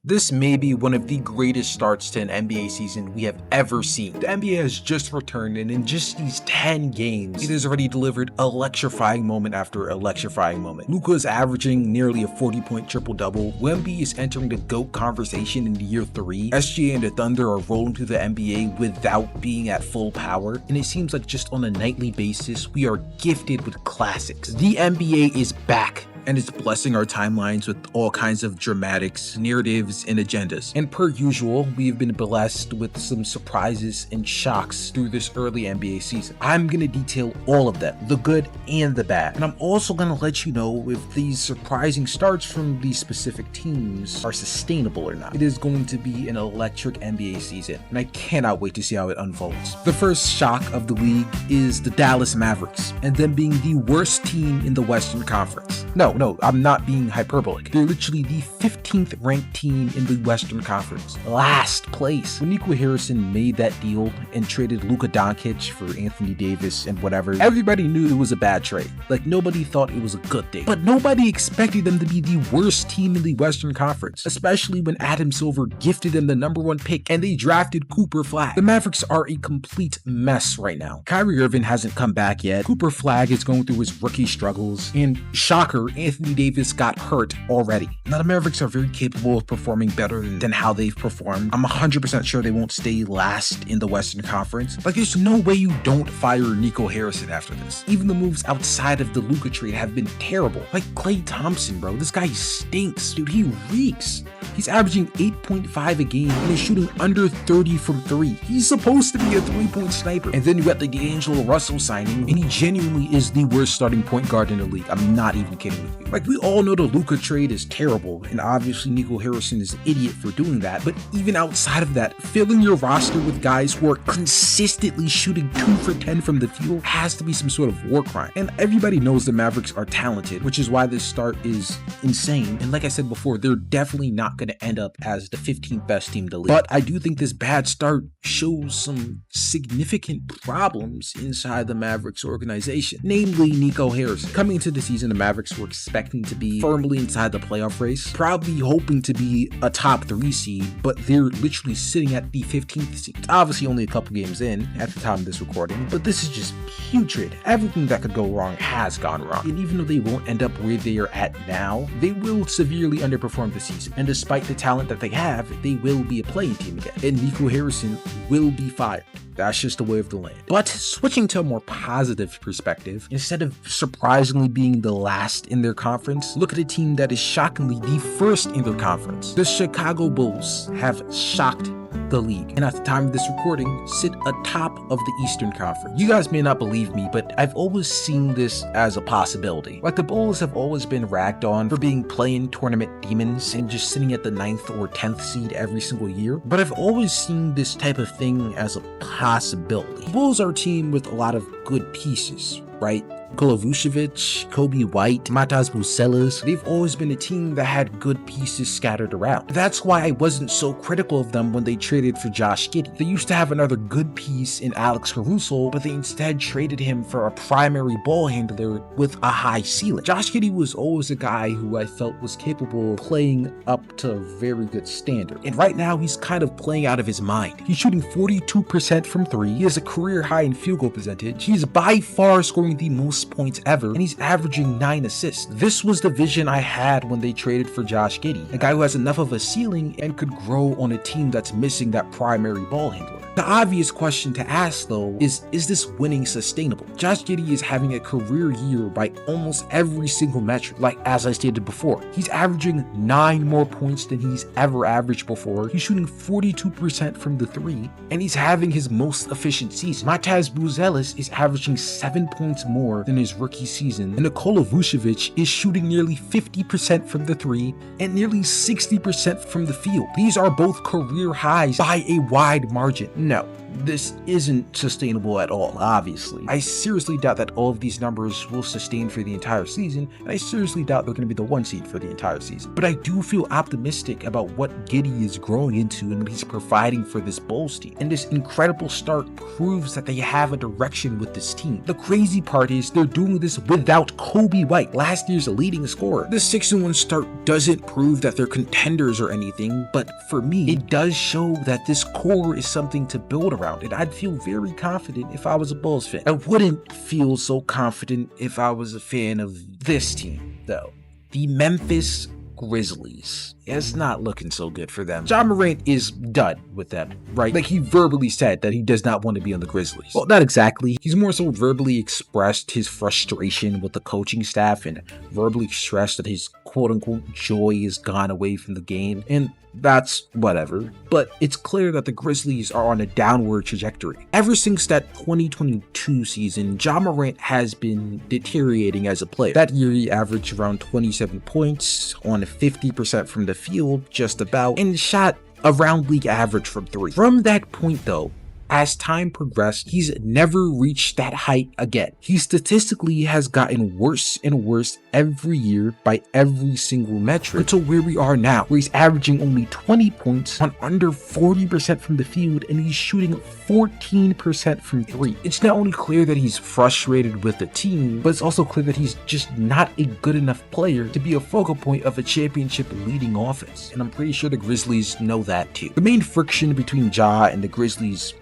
This may be one of the greatest starts to an NBA season we have ever seen. The NBA has just returned, and in just these 10 games, it has already delivered electrifying moment after electrifying moment. Luka is averaging nearly a 40-point triple-double. Wemby is entering the GOAT conversation in year 3. SGA and the Thunder are rolling through the NBA without being at full power, and it seems like just on a nightly basis, we are gifted with classics. The NBA is back, and it's blessing our timelines with all kinds of dramatics, narratives, and agendas. And per usual, we've been blessed with some surprises and shocks through this early NBA season. I'm gonna detail all of them, the good and the bad. And I'm also gonna let you know if these surprising starts from these specific teams are sustainable or not. It is going to be an electric NBA season, and I cannot wait to see how it unfolds. The first shock of the league is the Dallas Mavericks, and them being the worst team in the Western Conference. No, I'm not being hyperbolic. They're literally the 15th ranked team in the Western Conference. Last place. When Nico Harrison made that deal and traded Luka Doncic for Anthony Davis and whatever, everybody knew it was a bad trade. Like, nobody thought it was a good thing. But nobody expected them to be the worst team in the Western Conference, especially when Adam Silver gifted them the #1 pick and they drafted Cooper Flagg. The Mavericks are a complete mess right now. Kyrie Irving hasn't come back yet. Cooper Flagg is going through his rookie struggles, and shocker, Anthony Davis got hurt already. Now, the Mavericks are very capable of performing better than how they've performed. I'm 100% sure they won't stay last in the Western Conference. Like, there's no way you don't fire Nico Harrison after this. Even the moves outside of the Luka trade have been terrible. Like Klay Thompson, bro. This guy stinks. Dude, he reeks. He's averaging 8.5 a game and is shooting under 30 from 3. He's supposed to be a 3-point sniper. And then you got the D'Angelo Russell signing, and he genuinely is the worst starting point guard in the league. I'm not even kidding with you. Like, we all know the Luka trade is terrible, and obviously Nico Harrison is an idiot for doing that, but even outside of that, filling your roster with guys who are consistently shooting 2 for 10 from the field has to be some sort of war crime. And everybody knows the Mavericks are talented, which is why this start is insane. And like I said before, they're definitely not going to end up as the 15th best team in the league. But I do think this bad start shows some significant problems inside the Mavericks organization, namely Nico Harrison. Coming into the season, the Mavericks were expecting to be firmly inside the playoff race, probably hoping to be a top 3 seed, but they're literally sitting at the 15th seed. It's obviously only a couple games in at the time of this recording, but this is just putrid. Everything that could go wrong has gone wrong. And even though they won't end up where they are at now, they will severely underperform this season. And despite the talent that they have, they will be a playing team again. And Nico Harrison will be fired. That's just the way of the land. But switching to a more positive perspective, instead of surprisingly being the last in their conference, look at a team that is shockingly the first in their conference. The Chicago Bulls have shocked the league, and at the time of this recording, sit atop of the Eastern Conference. You guys may not believe me, but I've always seen this as a possibility. Like, the Bulls have always been ragged on for being play-in tournament demons and just sitting at the 9th or 10th seed every single year, but I've always seen this type of thing as a possibility. The Bulls are a team with a lot of good pieces, right? Nikola Vucevic, Kobe White, Matas Bucelas, they've always been a team that had good pieces scattered around. That's why I wasn't so critical of them when they traded for Josh Giddey. They used to have another good piece in Alex Caruso, but they instead traded him for a primary ball handler with a high ceiling. Josh Giddey was always a guy who I felt was capable of playing up to a very good standard. And right now, he's kind of playing out of his mind. He's shooting 42% from 3. He has a career high in field goal percentage. He's by far scoring the most points ever, and he's averaging 9 assists. This was the vision I had when they traded for Josh Giddey, a guy who has enough of a ceiling and could grow on a team that's missing that primary ball handler. The obvious question to ask, though, is this winning sustainable? Josh Giddey is having a career year by almost every single metric. Like, as I stated before, he's averaging 9 more points than he's ever averaged before. He's shooting 42% from the 3, and he's having his most efficient season. Matas Bucelas is averaging 7 points more than his rookie season, and Nikola Vucevic is shooting nearly 50% from the 3 and nearly 60% from the field. These are both career highs by a wide margin. No, this isn't sustainable at all, obviously. I seriously doubt that all of these numbers will sustain for the entire season, and I seriously doubt they're going to be the 1 seed for the entire season. But I do feel optimistic about what Giddey is growing into and what he's providing for this Bulls team. And this incredible start proves that they have a direction with this team. The crazy part is they're doing this without Kobe White, last year's leading scorer. This 6-1 start doesn't prove that they're contenders or anything, but for me, it does show that this core is something to build around, and I'd feel very confident if I was a Bulls fan. I wouldn't feel so confident if I was a fan of this team, though. The Memphis Grizzlies. It's not looking so good for them. Ja Morant is done with them, right? Like, he verbally said that he does not want to be on the Grizzlies. Well, not exactly. He's more so verbally expressed his frustration with the coaching staff and verbally expressed that his quote-unquote joy is gone away from the game, and that's whatever. But it's clear that the Grizzlies are on a downward trajectory. Ever since that 2022 season, Ja Morant has been deteriorating as a player. That year he averaged around 27 points on 50% from the field, just about, and shot around league average from 3. From that point though, as time progressed, he's never reached that height again. He statistically has gotten worse and worse every year by every single metric until where we are now, where he's averaging only 20 points on under 40% from the field, and he's shooting 14% from 3. It's not only clear that he's frustrated with the team, but it's also clear that he's just not a good enough player to be a focal point of a championship leading offense. And I'm pretty sure the Grizzlies know that too. The main friction between Ja and the Grizzlies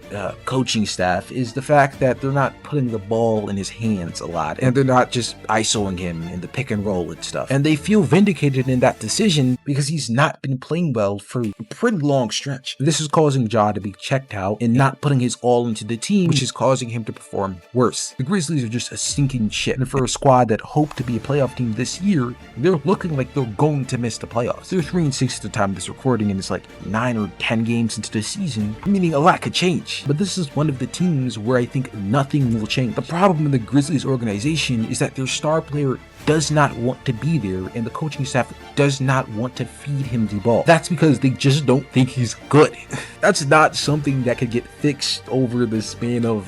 coaching staff is the fact that they're not putting the ball in his hands a lot, and they're not just isoing him in the pick and roll and stuff. And they feel vindicated in that decision because he's not been playing well for a pretty long stretch. This is causing Ja to be checked out and not putting his all into the team, which is causing him to perform worse. The Grizzlies are just a sinking ship, and for a squad that hoped to be a playoff team this year, they're looking like they're going to miss the playoffs. They're 3-6 at the time of this recording, and it's like 9 or 10 games into the season, meaning a lot could change. But this is one of the teams where I think nothing will change. The problem in the Grizzlies organization is that their star player does not want to be there, and the coaching staff does not want to feed him the ball. That's because they just don't think he's good. That's not something that could get fixed over the span of,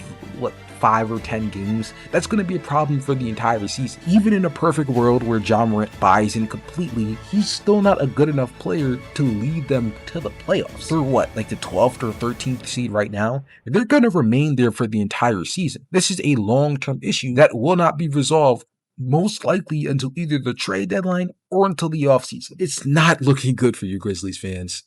5 or 10 games. That's going to be a problem for the entire season. Even in a perfect world where Ja Morant buys in completely, he's still not a good enough player to lead them to the playoffs. They're like the 12th or 13th seed right now? They're going to remain there for the entire season. This is a long-term issue that will not be resolved most likely until either the trade deadline or until the offseason. It's not looking good for you Grizzlies fans.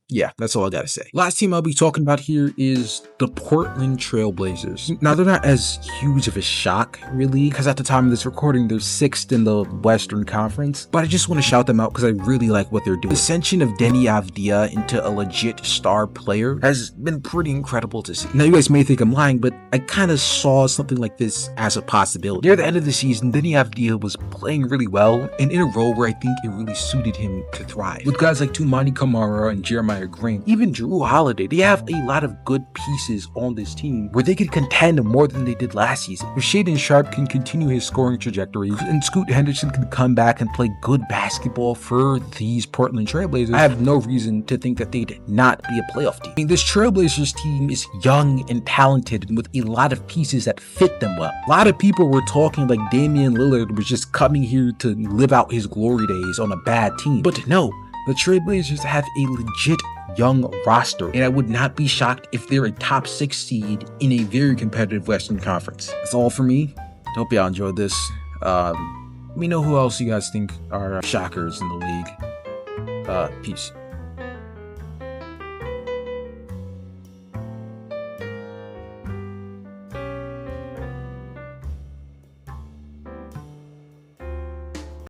Yeah, that's all I gotta say. Last team I'll be talking about here is the Portland Trail Blazers. Now, they're not as huge of a shock, really, because at the time of this recording, they're 6th in the Western Conference, but I just want to shout them out because I really like what they're doing. The ascension of Deni Avdija into a legit star player has been pretty incredible to see. Now, you guys may think I'm lying, but I kind of saw something like this as a possibility. Near the end of the season, Deni Avdija was playing really well, and in a role where I think it really suited him to thrive. With guys like Toumani Camara and Jeremiah Green, even Drew Holiday, they have a lot of good pieces on this team where they could contend more than they did last season. If Shaedon Sharpe can continue his scoring trajectory and Scoot Henderson can come back and play good basketball for these Portland Trailblazers, I have no reason to think that they'd not be a playoff team. I mean, this Trailblazers team is young and talented and with a lot of pieces that fit them well. A lot of people were talking like Damian Lillard was just coming here to live out his glory days on a bad team. But no, the Trailblazers have a legit young roster, and I would not be shocked if they're a top 6 seed in a very competitive Western Conference. That's all for me. Hope y'all enjoyed this. Let me know who else you guys think are shockers in the league. Peace.